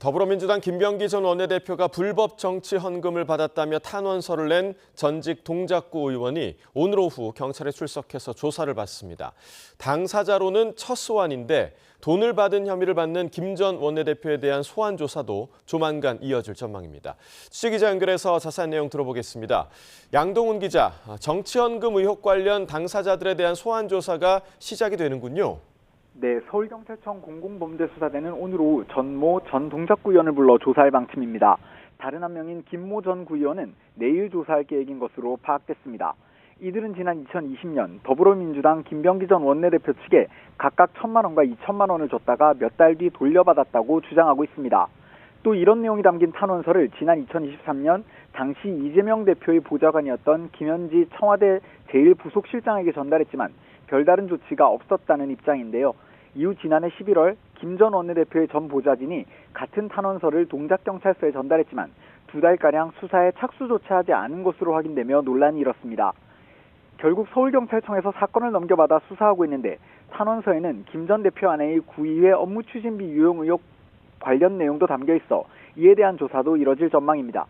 더불어민주당 김병기 전 원내대표가 불법 정치 헌금을 받았다며 탄원서를 낸 전직 동작구 의원이 오늘 오후 경찰에 출석해서 조사를 받습니다. 당사자로는 첫 소환인데 돈을 받은 혐의를 받는 김 전 원내대표에 대한 소환 조사도 조만간 이어질 전망입니다. 취재기자 연결해서 자세한 내용 들어보겠습니다. 양동훈 기자, 정치 헌금 의혹 관련 당사자들에 대한 소환 조사가 시작이 되는군요. 네, 서울경찰청 공공범죄수사대는 오늘 오후 전모 전 동작구 의원을 불러 조사할 방침입니다. 다른 한 명인 김모 전 구의원은 내일 조사할 계획인 것으로 파악됐습니다. 이들은 지난 2020년 더불어민주당 김병기 전 원내대표 측에 각각 1,000만 원과 2천만 원을 줬다가 몇 달 뒤 돌려받았다고 주장하고 있습니다. 또 이런 내용이 담긴 탄원서를 지난 2023년 당시 이재명 대표의 보좌관이었던 김현지 청와대 제1부속실장에게 전달했지만 별다른 조치가 없었다는 입장인데요. 이후 지난해 11월 김 전 원내대표의 전 보좌진이 같은 탄원서를 동작경찰서에 전달했지만 2달가량 수사에 착수조차 하지 않은 것으로 확인되며 논란이 일었습니다. 결국 서울경찰청에서 사건을 넘겨받아 수사하고 있는데 탄원서에는 김 전 대표 아내의 구의회 업무추진비 유용 의혹 관련 내용도 담겨 있어 이에 대한 조사도 이뤄질 전망입니다.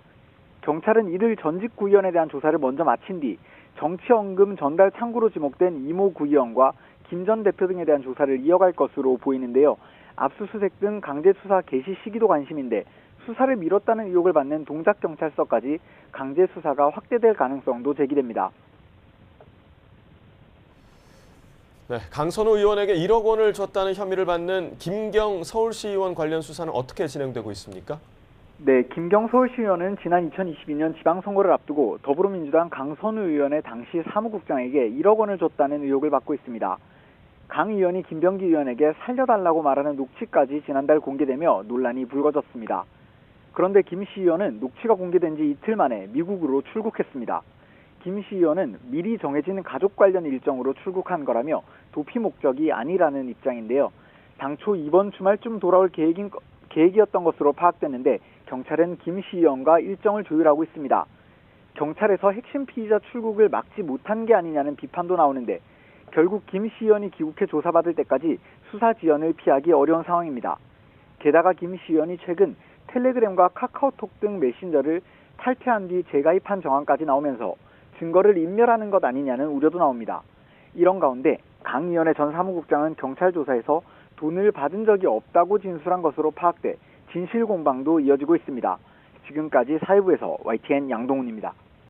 경찰은 이들 전직 구의원에 대한 조사를 먼저 마친 뒤 정치헌금 전달 창구로 지목된 이모 구의원과 김 전 대표 등에 대한 조사를 이어갈 것으로 보이는데요. 압수수색 등 강제 수사 개시 시기도 관심인데 수사를 미뤘다는 의혹을 받는 동작경찰서까지 강제 수사가 확대될 가능성도 제기됩니다. 네, 강선우 의원에게 1억 원을 줬다는 혐의를 받는 김경 서울시의원 관련 수사는 어떻게 진행되고 있습니까? 네, 김경 서울시의원은 지난 2022년 지방선거를 앞두고 더불어민주당 강선우 의원의 당시 사무국장에게 1억 원을 줬다는 의혹을 받고 있습니다. 강 의원이 김병기 의원에게 살려달라고 말하는 녹취까지 지난달 공개되며 논란이 불거졌습니다. 그런데 김 시의원은 녹취가 공개된 지 이틀 만에 미국으로 출국했습니다. 김 시의원은 미리 정해진 가족 관련 일정으로 출국한 거라며 도피 목적이 아니라는 입장인데요. 당초 이번 주말쯤 돌아올 계획이었던 것으로 파악됐는데 경찰은 김 시의원과 일정을 조율하고 있습니다. 경찰에서 핵심 피의자 출국을 막지 못한 게 아니냐는 비판도 나오는데 결국 김 시의원이 귀국해 조사받을 때까지 수사 지연을 피하기 어려운 상황입니다. 게다가 김 시의원이 최근 텔레그램과 카카오톡 등 메신저를 탈퇴한 뒤 재가입한 정황까지 나오면서 증거를 인멸하는 것 아니냐는 우려도 나옵니다. 이런 가운데 강 의원의 전 사무국장은 경찰 조사에서 돈을 받은 적이 없다고 진술한 것으로 파악돼 진실 공방도 이어지고 있습니다. 지금까지 사회부에서 YTN 양동훈입니다.